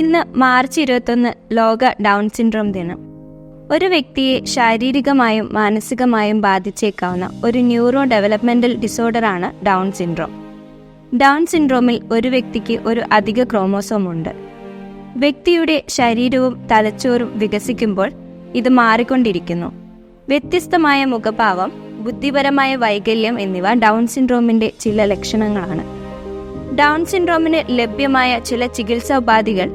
ഇന്ന് മാർച്ച് 21 ലോക down syndrome ദിനം. ഒരു വ്യക്തിയെ ശാരീരികമായും മാനസികമായും ബാധിച്ചേക്കാവുന്ന ഒരു ന്യൂറോ ഡെവലപ്മെന്റൽ ഡിസോർഡറാണ് ഡൗൺ സിൻഡ്രോം. ഡൗൺ സിൻഡ്രോമിൽ ഒരു വ്യക്തിക്ക് ഒരു അധിക ക്രോമോസോം ഉണ്ട്. വ്യക്തിയുടെ ശരീരവും തലച്ചോറും വികസിക്കുമ്പോൾ ഇത് മാറിക്കൊണ്ടിരിക്കുന്നു. വ്യത്യസ്തമായ മുഖഭാവം, ബുദ്ധിപരമായ വൈകല്യം എന്നിവ ഡൗൺ സിൻഡ്രോമിന്റെ ചില ലക്ഷണങ്ങളാണ്. ഡൗൺ സിൻഡ്രോമിന് ലഭ്യമായ ചില ചികിത്സാ ഉപാധികൾ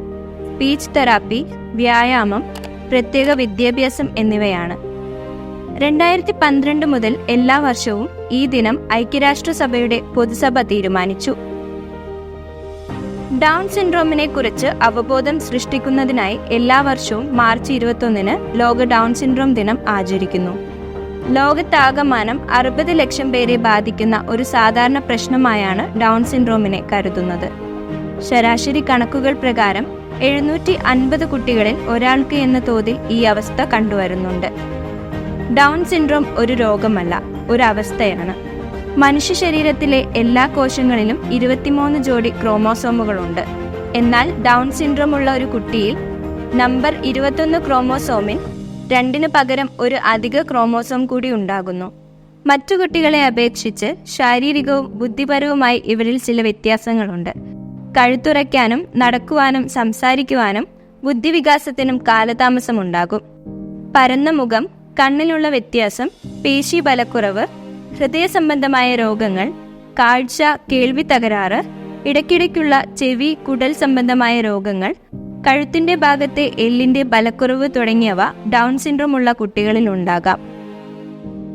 സ്പീച്ച് തെറാപ്പി, വ്യായാമം, പ്രത്യേക വിദ്യാഭ്യാസം എന്നിവയാണ്. 2012 മുതൽ എല്ലാ വർഷവും ഈ ദിനം ഐക്യരാഷ്ട്രസഭയുടെ പൊതുസഭ തീരുമാനിച്ചു. ഡൗൺ സിൻഡ്രോമിനെ കുറിച്ച് അവബോധം സൃഷ്ടിക്കുന്നതിനായി എല്ലാ വർഷവും മാർച്ച് 21 ലോക ഡൗൺ സിൻഡ്രോം ദിനം ആചരിക്കുന്നു. ലോകത്താകമാനം 60 ലക്ഷം പേരെ ബാധിക്കുന്ന ഒരു സാധാരണ പ്രശ്നമായാണ് ഡൗൺ സിൻഡ്രോമിനെ കരുതുന്നത്. ശരാശരി കണക്കുകൾ പ്രകാരം 750 കുട്ടികളിൽ ഒരാൾക്ക് എന്ന തോതിൽ ഈ അവസ്ഥ കണ്ടുവരുന്നുണ്ട്. ഡൗൺ സിൻഡ്രോം ഒരു രോഗമല്ല, ഒരു അവസ്ഥയാണ്. മനുഷ്യ ശരീരത്തിലെ എല്ലാ കോശങ്ങളിലും 23 ജോഡി ക്രോമോസോമുകളുണ്ട്. എന്നാൽ ഡൗൺ സിൻഡ്രോം ഉള്ള ഒരു കുട്ടിയിൽ നമ്പർ 21 ക്രോമോസോമിൽ 2 പകരം ഒരു അധിക ക്രോമോസോം കൂടി ഉണ്ടാകുന്നു. മറ്റു കുട്ടികളെ അപേക്ഷിച്ച് ശാരീരികവും ബുദ്ധിപരവുമായി ഇവരിൽ ചില വ്യത്യാസങ്ങളുണ്ട്. കഴുത്തുറയ്ക്കാനും നടക്കുവാനും സംസാരിക്കുവാനും ബുദ്ധിവികാസത്തിനും കാലതാമസമുണ്ടാകും. പരന്ന മുഖം, കണ്ണിലുള്ള വ്യത്യാസം, പേശി ബലക്കുറവ്, ഹൃദയ സംബന്ധമായ രോഗങ്ങൾ, കാഴ്ച കേൾവി തകരാറ്, ഇടയ്ക്കിടയ്ക്കുള്ള ചെവി കുടൽ സംബന്ധമായ രോഗങ്ങൾ, കഴുത്തിന്റെ ഭാഗത്തെ എല്ലിന്റെ ബലക്കുറവ് തുടങ്ങിയവ ഡൗൺ സിൻഡ്രോം ഉള്ള കുട്ടികളിൽ ഉണ്ടാകാം.